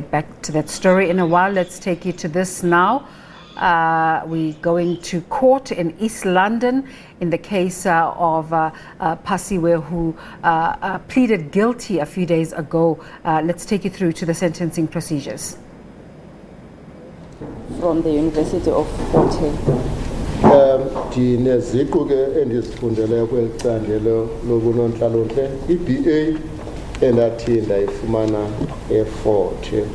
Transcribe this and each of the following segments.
Back to that story in a while. Let's take you to this now. We're going to court in East London in the case of Pasile, who pleaded guilty a few days ago. Let's take you through to the sentencing procedures. From the University of Fort ndineziqu ke endizifundeleyo kweli candelo lobunontlalontle iBA endathi ndayifumana eFort Hare.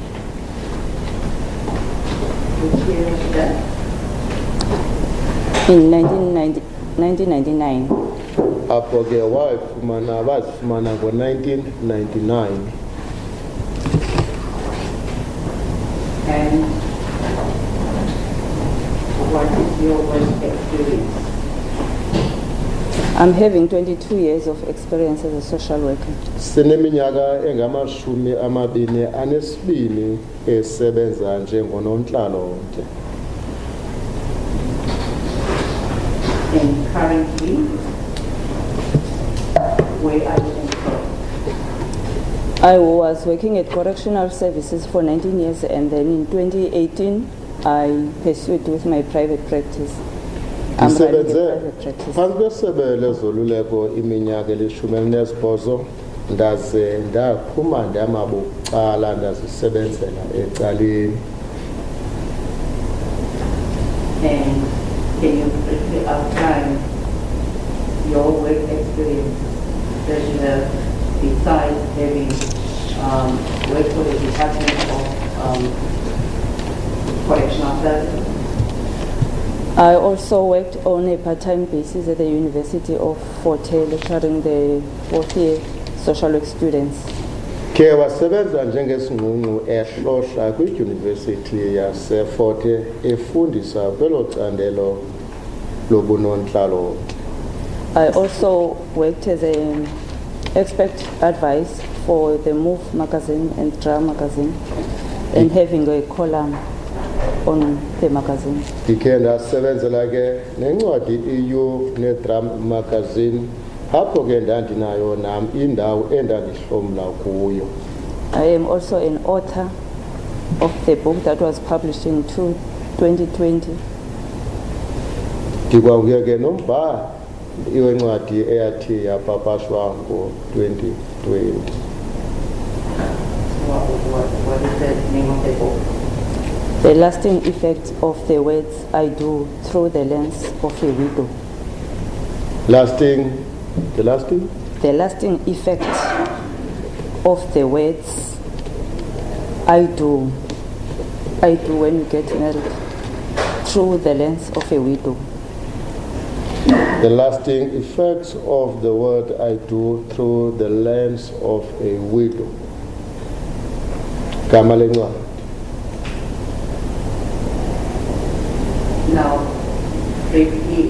in 1999. Apho ke bazifumana ngo-1999. And what is your work experience? I'm having 22 years of experience as a social worker. Sineminyaka engamashumi-22 esebenza njengonontlalontle. And currently, where are you employed? I was working at correctional services for 19 years, and then in 2018 I pursued with my private practice. I'm running a private practice. Phansi kwesebe lezoluleko iminyaka eli-18 ndaze ndaphuma ndamabucala ndazisebenzela ecaleni. And can you briefly outline your work experience that you have besides having worked for the Department of Correctional Services? I also worked on a part-time basis at the University of Fort Hare, lecturing the fourth year social work students. Ke wasebenza njengesinqunqu ehlohla kwidyunivesithi yaseFort Hare efundisa kwelo candelo lobunontlalontle. I also worked as an expert advice for the Move magazine and Drum magazine, and having a column on the magazine. Ndikhe ndasebenzela ke nencwadi iYouth neDrum magazine, apho ke ndandinayo nam indawo endandihlomla kuyo. I am also an author of the book that was published in 2020. Ndikwakuye ke nombhali iwencwadi eyathi yapapashwa ngo-2020. What is the name of the book? The lasting effect of the words I do through the lens of a widow. The lasting effect of the words I do when you get married through the lens of a widow. The lasting effects of the word I do through the lens of a widow. Gama lencwadi. Now, briefly,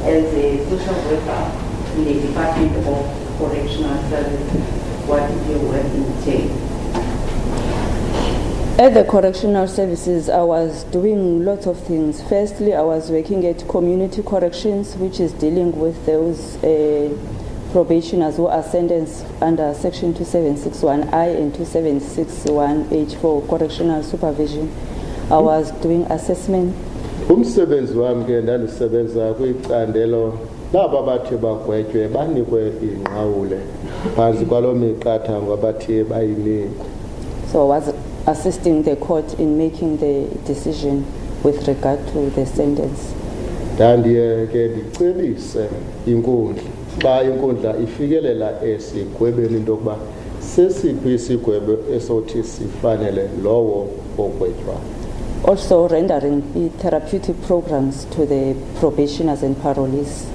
as a social worker in the Department of Correctional Services, what did your work entail? At the correctional services, I was doing lots of things. Firstly, I was working at community corrections, which is dealing with those probationers who are sentenced under Section 2761I and 2761H for correctional supervision. I was doing assessment. Umsebenzi wami ke ndandisebenza kwicandelo laba bathi bagwetywe banikwe ingqawule phansi kwalo miqathango abathi bayinika. So I was assisting the court in making the decision with regard to the sentence. Ndandiye ke ndicebise inkundla xa inkundla ifikelela esigwebeni into yokuba sesiphi isigwebo esothi sifanele lowo ogwetywayo. Also rendering therapeutic programs to the probationers and parolees.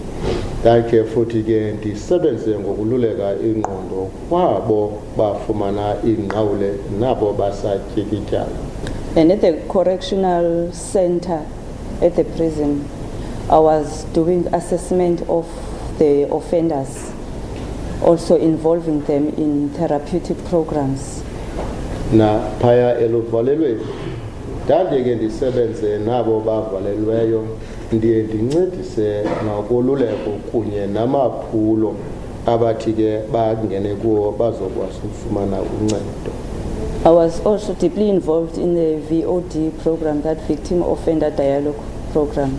Ndakhe futhi ke ndisebenze ngokululeka ingqondo kwabo bafumana ingqawule nabo basatyikityayo. And at the correctional center at the prison, I was doing assessment of the offenders, also involving them in therapeutic programs. Na phaya eluvalelweni ndandike ke ndisebenze nabo bavalelweyo, ndiye ndincedise nakoluleko kunye namaphulo abathi ke bangene kuwo bazokwazi ukufumana uncedo. I was also deeply involved in the VOD program, that Victim Offender Dialogue program.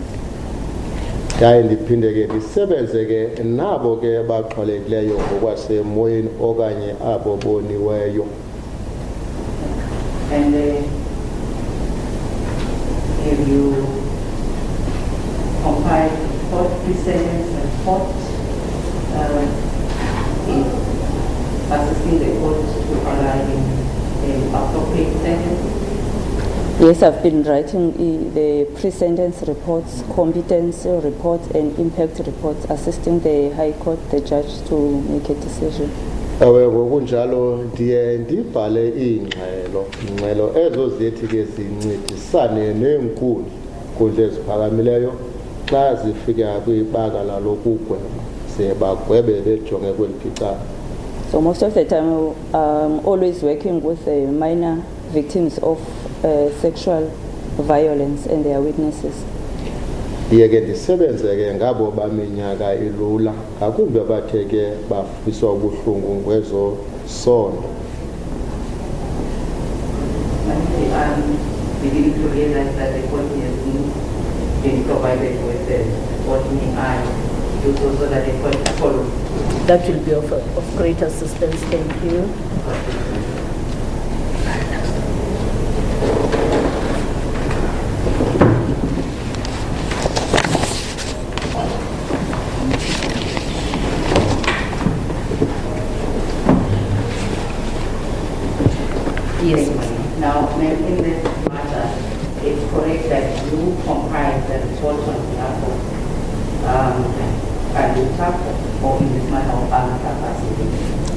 Yaye ndiphinde ke ndisebenze ke nabo ke baxhwalekileyo ngokwasemoyeni okanye abo boniweyo. And have you compiled court precedents and fought in assisting the court to arrive in appropriate sentences? Yes, I've been writing the pre-sentence reports, competency reports, and impact reports, assisting the High Court, the judge, to make a decision. Ewe ngokunjalo ndiye ndibhale ingxelo ezo zithi ke zincedisane neenkundla eziphakamileyo xa zifika kwibakala lokugweba ze bagwebe bejonge kweli icala. So most of the time, I'm always working with the minor victims of sexual violence and their witnesses. Ndiye ke ndisebenze ke ngabo baminyaka ilula ngakumbi abathe ke bafiswa ubuhlungu ngwezo sono. Beginning to realize that the court has been provided with the ordinary eye so that the court follow. That will be of great assistance. Thank you. Yes, ma'am. Now, ma'am, in this matter, it's correct that you comprise the report on behalf of Alutha, or in this matter of Alutha Pasile?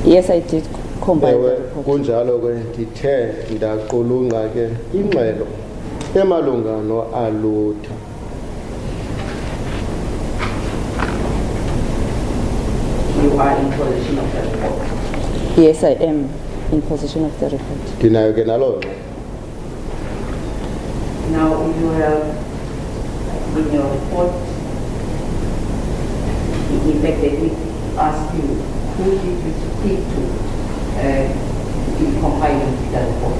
Yes, I did compile the Ewe report. kunjalo ke ndithe ndaqulunqa ke ingxelo emalunga no-Alutha. You are in possession of the report. Yes, I am in possession of the report. Ndinayo ke naloo nto. Now, you have in your report, in fact, they ask you, who did you speak to in compiling the report?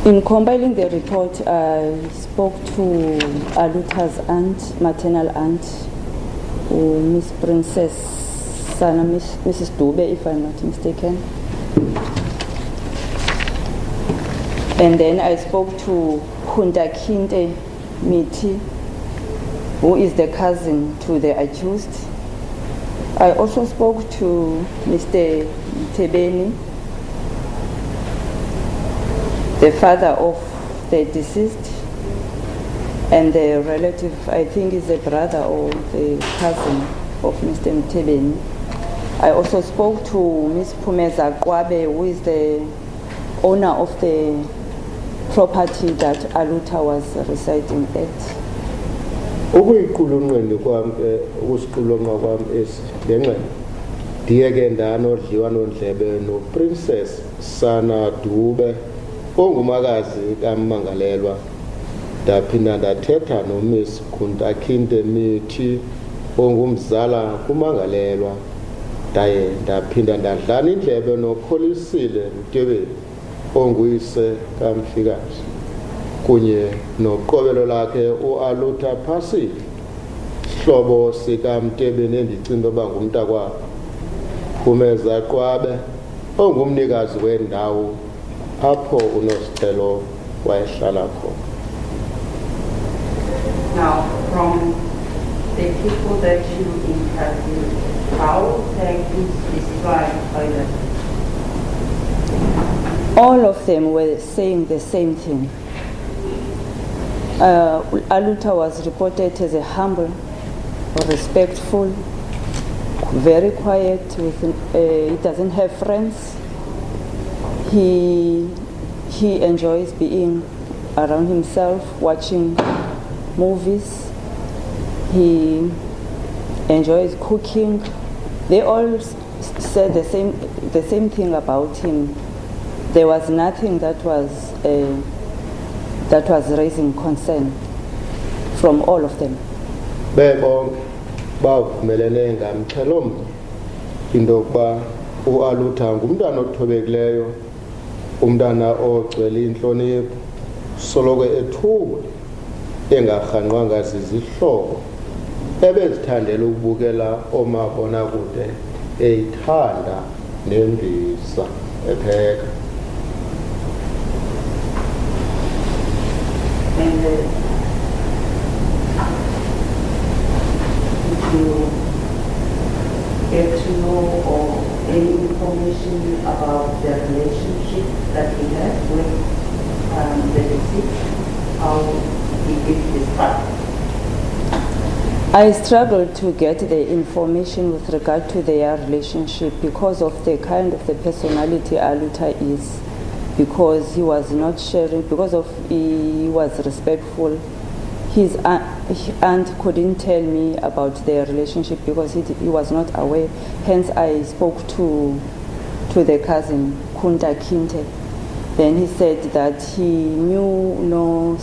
In compiling the report, I spoke to Alutha's aunt, maternal aunt, Miss Princess Sana, Mrs. Dube, if I'm not mistaken. And then I spoke to Kinte Miti, who is the cousin to the accused. I also spoke to Mr. Mtebeni, the father of the deceased, and the relative, I think is the brother or the cousin of Mr. Mtebeni. I also spoke to Ms. Pumeza Kwabe, who is the owner of the property that Alutha was residing at. Ukuyiqulunqeni kwam ukusiqulunqa kwam esi ngengxelo ndiye ke ndanodliwanondlebe noPrincess Sana Dube ongumakazi kammangalelwa, ndaphinda ndathetha noMiss Kinte Mithi ongumzala kumangalelwa, ndaye ndaphinda ndadlana indlebe noPholisile Mtebeni onguyise kaMhlikazi kunye noqobelo lakhe uAlutha Pasile, sihlobo sikaMtebeni endicinga uba ngumntakwabo, Phumeza Qwabe ongumnikazi wendawo apho uNosicelo wayehlala khona. Now, from the people that you interviewed, how can you describe by them? All of them were saying the same thing. Alutha was reported as a humble, respectful, very quiet. He doesn't have friends. He enjoys being around himself, watching movies. He enjoys cooking. They all said the same thing about him. There was nothing that was raising concern from all of them. Bebonke bavumelene ngamxhelomnye into yokuba uAlutha ngumntwana othobekileyo umntana ogcwele inhlonipho soloko ethule engarhanqwanga zizihlobo ebezithandela ukubukela omabonakude eyithanda nembiza epheka. And did you get to know or any information about the relationship that he had with the deceased? How did this start? I struggled to get the information with regard to their relationship because of the kind of the personality Alutha is, because he was not sharing, because of he was respectful. His aunt couldn't tell me about their relationship because he was not aware. Hence, I spoke to the cousin, Kunta Kinte. Then he said that he knew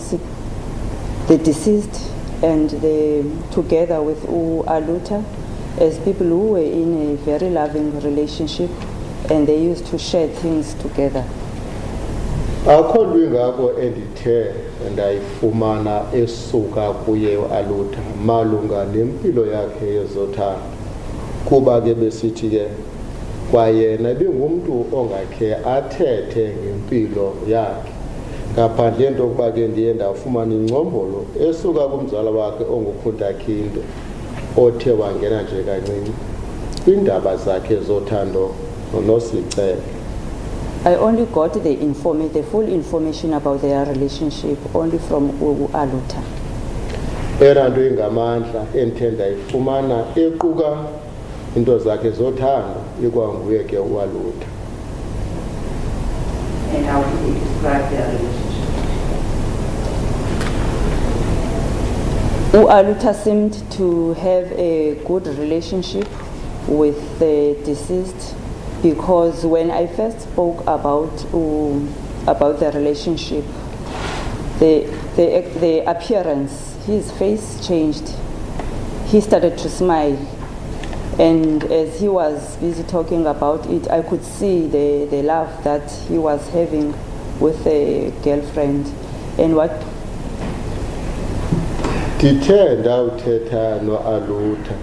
the deceased and together with Alutha as people who were in a very loving relationship, and they used to share things together. Akho nto ingako endithe ndayifumana esuka kuye Alutha malunga nempilo yakhe yezothando, kuba ke besithi ke kwayena bengumntu ongakhe athethe ngempilo yakhe ngaphandle into yokuba ke ndiye ndafumana ingcombolo esuka kumzala wakhe onguKhunta Kinte othe wangena nje kancinci kwiindaba zakhe zothando noNosicelo. I only got the full information about their relationship only from Alutha. Era nto ingamandla endithe ndayifumana equka into zakhe zothando ikwanguye ke uAlutha. And how did he describe their relationship? Alutha seemed to have a good relationship with the deceased, because when I first spoke about the relationship, the appearance, his face changed. He started to smile, and as he was busy talking about it, I could see the love that he was having with a girlfriend. And what ndithe ndawuthetha noAlutha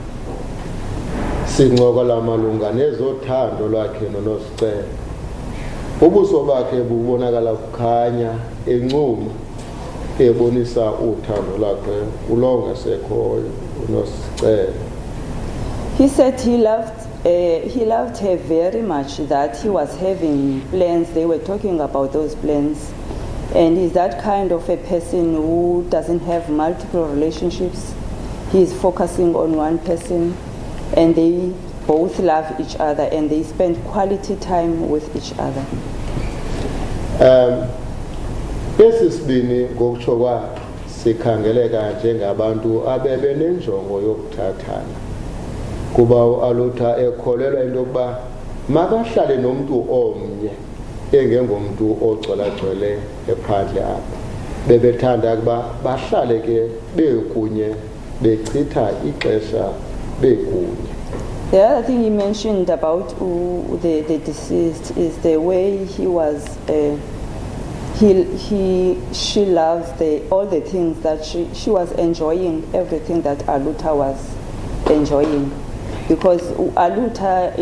sincokola malunga nezothando lwakhe noNosicelo. Ubuso bakhe bubonakala kukhanya encuma ebonisa uthando lwakhe ulonga sekhoyo uNosicelo. he said he loved her very much, that he was having plans. They were talking about those plans. And he's that kind of a person who doesn't have multiple relationships. He's focusing on one person, and they both love each other, and they spend quality time with each other. Esisibini ngokutsho kwakhe sikhangeleka njengabantu abebe nenjongo yokuthathana, kuba uAlutha ekholelwa into yokuba makahlale nomntu omnye engengomntu ogcwelagcwele ephandle apha. Bebethanda ukuba bahlale ke bekunye bechitha ixesha bekunye. The other thing he mentioned about the deceased is the way he was. She loves all the things that she was enjoying, everything that Alutha was enjoying, because Alutha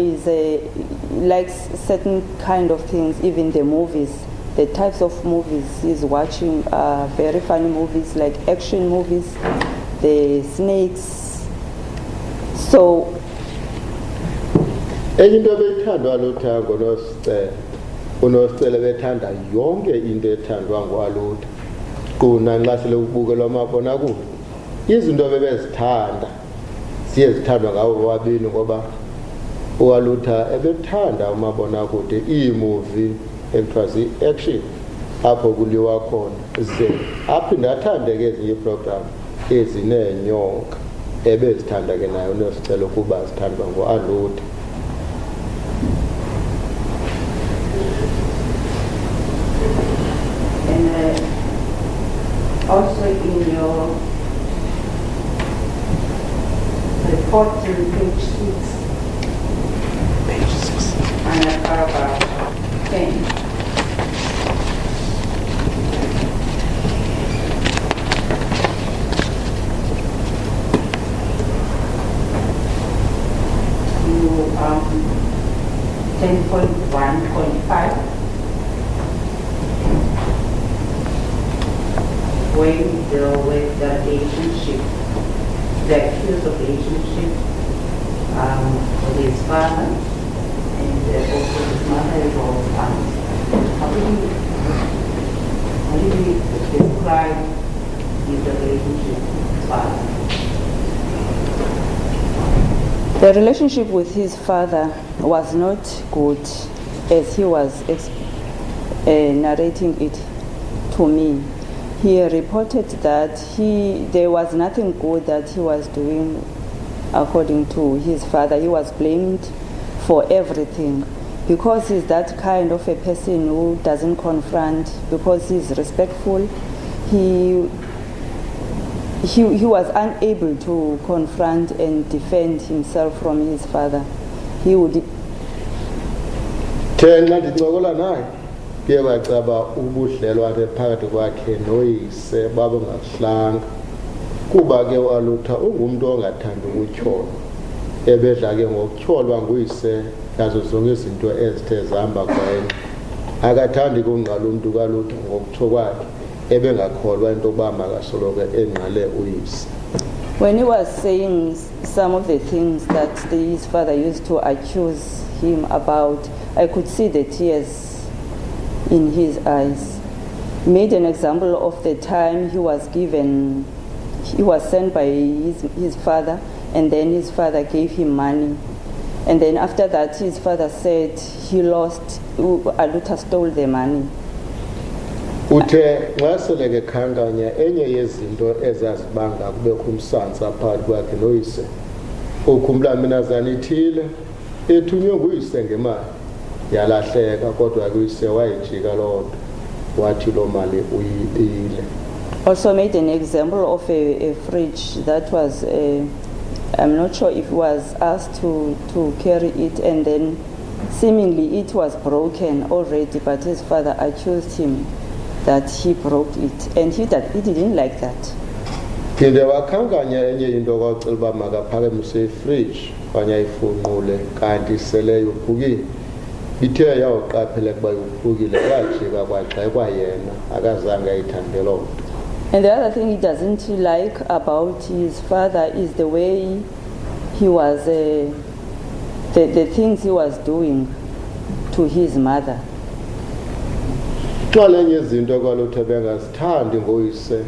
likes certain kind of things, even the movies, the types of movies he's watching are very funny movies, like action movies, the snakes. So enye into ebeyithandwa Alutha ngoNosicelo, uNosicelo bethanda yonke into ethandwa nguAlutha, quna nxa sele ubukelwa amabonakude izinto bebezithanda ziye zithandwa ngabo bobabini, ngoba uAlutha ebethanda umabonakude iimovie ekuthiwa zi-action apho kuliwa khona, ze aphinde athande ke ezinye iiprogram ezineenyoka ebezithanda ke nayo uNosicelo kuba zithandwa nguAlutha. And also in your report in page 6, and paragraph 10, 10.1.5, when there was the relationship, the accused of relationship with his father and also his mother-in-law's aunt. How do you describe the relationship with his father? The relationship with his father was not good, as he was narrating it to me. He reported that there was nothing good that he was doing according to his father. He was blamed for everything because he's that kind of a person who doesn't confront, because he's respectful. He was unable to confront and defend himself from his father. He would kwacaba ubudlelwane phakathi kwakhe noyise babengahlanga kuba ke uAlutha ungumuntu ongathanda ukutyholwa, ebedla ke ngokutyholwa nguyise yazo zonke izinto ezithe zihamba kwena. Akathandi kungqala umuntu kaLutha ngokutsho kwakhe, ebengakholwa into yokuba makasoloko engqale uyise. When he was saying some of the things that his father used to accuse him about, I could see the tears in his eyes. Made an example of the time he was sent by his father, and then his father gave him money. And then after that, his father said he lost, Alutha stole the money. Uthe ngasele ke khankanya enye yezinto ezazibanga kubekho umsantsa phakathi kwakhe noyise. Ukhumbula mina zanithile ethunywe nguyise ngemali yalahleka kodwa kuyise wayijika lodwa wathi lo mali uyibile. Also made an example of a fridge that was I'm not sure if he was asked to carry it, and then seemingly it was broken already, but his father accused him that he broke it, and he didn't like that. Phinde wakhankanya enye into kwacela uba makaphakemise ifridge kwanye ifunqule kanti sele yophukile. Ithe yawuqaphela kuba yophukile wajika kwagxekwa yena akazange ayithande loo nto. And the other thing he doesn't like about his father is the way he was, the things he was doing to his mother. Xalenye izinto kwaLutha bengazithandi ngoyise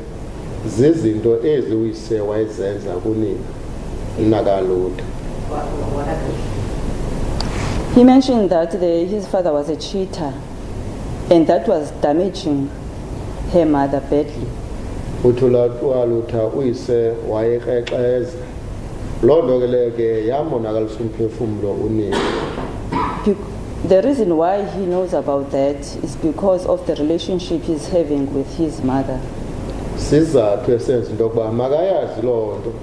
zizinto ezi uyise wayezenza kunina nakaLutha. He mentioned that his father was a cheater, and that was damaging her mother badly. Uthula kwaLutha uyise wayekrexeza. Loo nto ke leyo ke yamonakalisa umphefumlo unina. The reason why he knows about that is because of the relationship he's having with his mother. Sizathu esenza into yokuba makayazi loo nto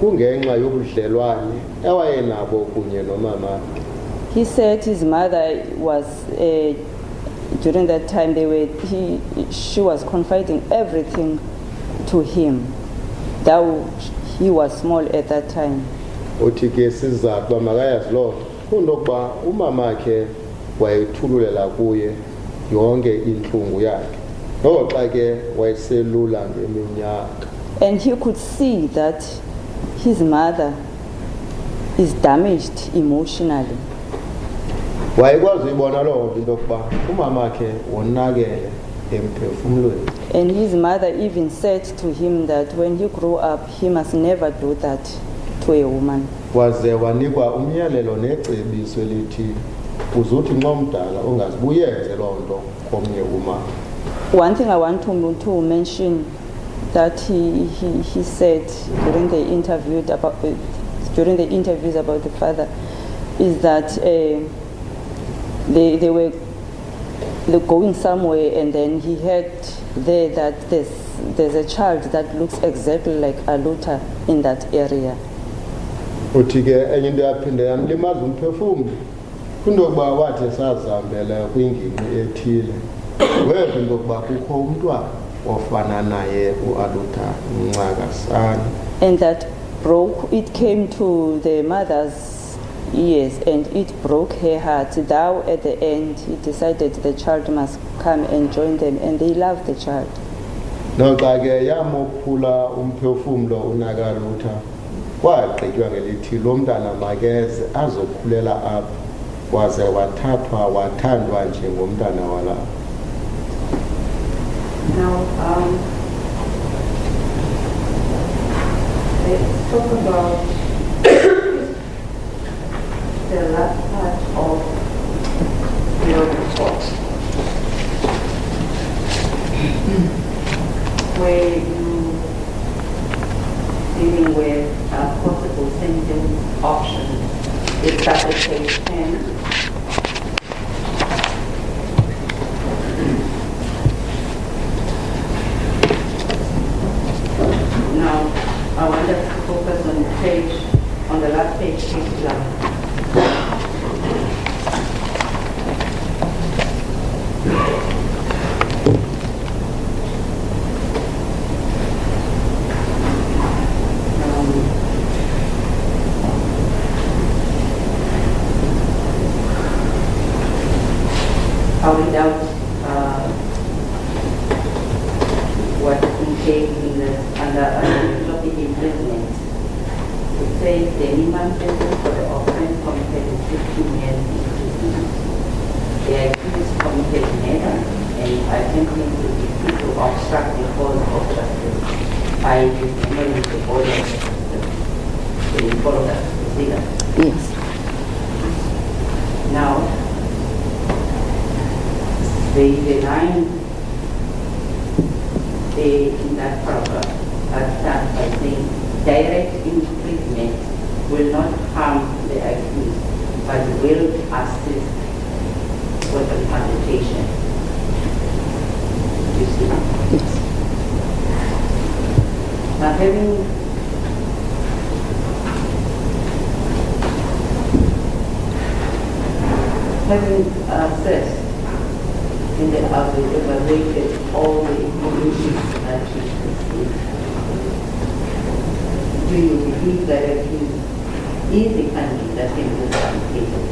kungenxa yobudlelwane ewayenabo kunye nomama. He said his mother was, during that time she was confiding everything to him, though he was small at that time. Uthi ke sizathu uba makayazi loo nto kuntokuba umamakhe wayethululela kuye yonke intlungu yakhe noxa ke wayeselula ngeminyaka. And he could see that his mother is damaged emotionally. Wayekwazi uyibona loo nto into yokuba umamakhe wonakele emphefumlweni. And his mother even said to him that when he grew up, he must never do that to a woman. Waze wanikwa umyalelo necebiso elithi uzuthi nxa umdala ungazibuyenze loo nto komnye umama. One thing I want to mention that he said during the interviews about the father is that they were going somewhere, and then he heard there that there's a child that looks exactly like Alutha in that area. Uthi ke enye into yaphinde yamlimaza umphefumlo kuntokuba wathi esazihambela kwingingqi ethile weva into yokuba kukho umntwana ofana naye uAlutha Ncakasana. And that it came to the mother's Yes, and it broke her heart. Thou at the end, he decided the child must come and join them, and they loved the child. Noxa ke yamophula umphefumlo unakalutha kwagqitywa ngelithi lo mntana makeze azokhulela apha waze wathathwa wathandwa njengomntana walapha. Now, let's talk about the last part of your report, where you dealing with possible sentence options. Is that the page 10? Now, I want us to focus on the page, on the last page, page 11. I'll read out what contained in the under topic imprisonment. It says the minimum sentence for the offense committed is 15 years imprisonment. The accused committed murder and attempting to defeat or obstruct the cause of justice by dismembering the body of the system. Will you follow that procedure? Yes. Now, the line in that paragraph starts by saying direct imprisonment will not harm the accused, but will assist with the rehabilitation. You see? Yes. Now, having assessed in the evaluated all the information that you received, do you believe that it is a country that can be rehabilitated?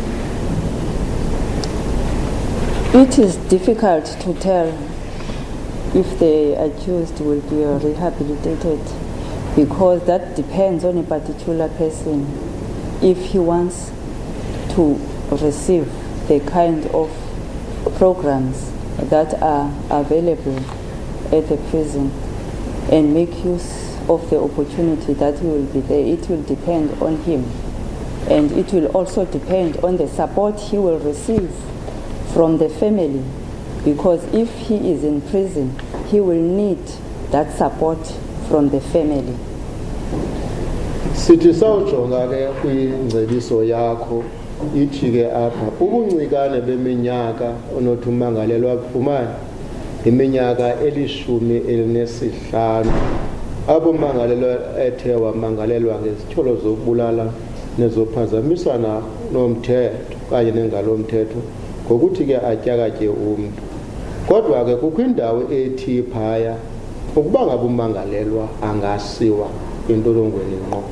It is difficult to tell if the accused will be rehabilitated, because that depends on a particular person. If he wants to receive the kind of programs that are available at the prison and make use of the opportunity that he will be there, it will depend on him. And it will also depend on the support he will receive from the family, because if he is in prison, he will need that support from the family. Sithi sawujonga ke kwingcebiso yakho ithi ke apha ubuncikane beminyaka onothi umangalelwa afumane iminyaka 15 abo mangalelwa ethe wamangalelwa ngezithyolo zokubulala nezophazamisana nomthetho kanye nengalomthetho ngokuthi ke atyakatye umuntu. Kodwa ke kukho indawo ethi phaya ukuba ngabe umangalelwa angasiwa intolongweni ngqo.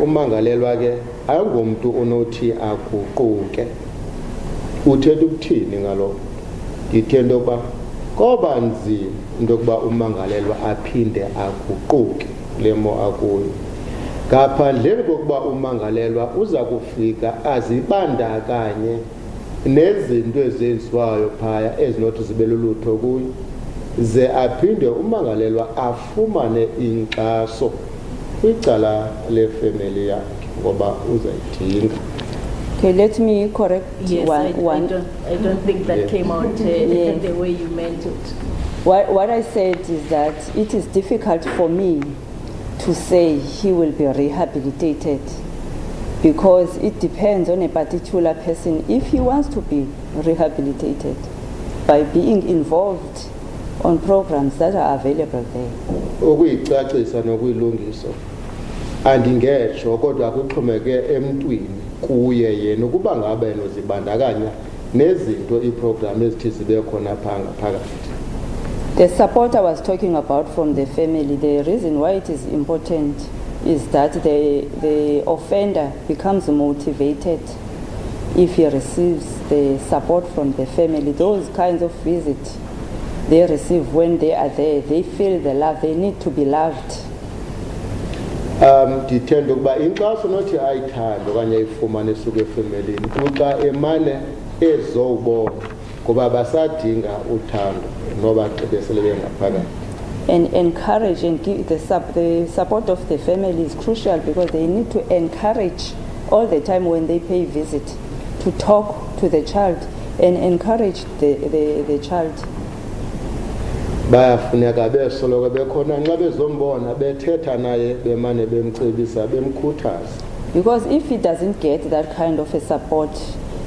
Umangalelwa ke ayingomuntu onothi aguquke. Uthetha ukuthini ngalokho? Ndithenda ukuba koba nzima into yokuba umangalelwa aphinde aguquke lemo akuyo. Ngaphandleni kokuba umangalelwa uza kufika azibandakanye nezinto ezenziwayo phaya ezinothi zibe lulutho kuyo, ze aphinde umangalelwa afumane inkxaso kwicala lefemeli yakhe ngoba uzayidinga. Okay, let me correct Yes, one. I don't think that came out the way you meant it. What I said is that it is difficult for me to say he will be rehabilitated, because it depends on a particular person if he wants to be rehabilitated by being involved on programs that are available there. Ukuyicacisa nokuyilungisa andingetsho kodwa kuxhomeke emntwini kuye yena ukuba ngabe enozibandakanya nezinto iprogram ezithi zibe khona phakathi. The support I was talking about from the family, the reason why it is important is that the offender becomes motivated if he receives the support from the family. Those kinds of visits they receive when they are there, they feel the love, they need to be loved. Ndithanda ukuba inkxaso nothi ayithande okanye ayifumane esuka efemelini kuxa emane ezowubona ngoba basadinga uthando noba xibesele bengaphakathi. And encourage and give the support of the family is crucial, because they need to encourage all the time when they pay visit to talk to the child and encourage the child. Bayafuneka besoloko bekhona nxa bezombona bethetha naye bemane bemcebisa bemkhuthaza. Because if he doesn't get that kind of a support,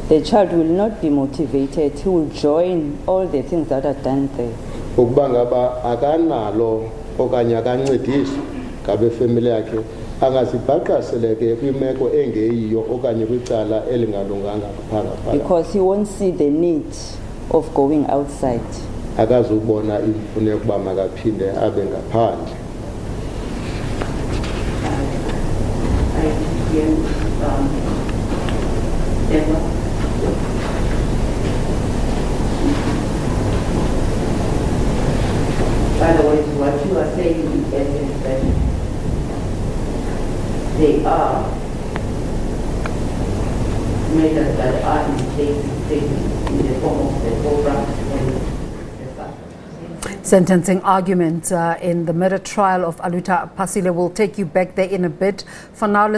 the child will not be motivated. He will join all the things that are done there. Ukuba ngaba akanalo okanye akancediswa ngabe family yakhe angazibhaqaseleke kwimeko engeyiyo okanye kwicala elingalunganga phakathi. Because he won't see the need of going outside. Akazubona imfuneko ukuba makaphinde abe ngaphandle. By the way, what you are saying in essence that they are measures that are in place in the form of the program and the Sentencing argument in the murder trial of Alutha Pasile. We'll take you back there in a bit. For now,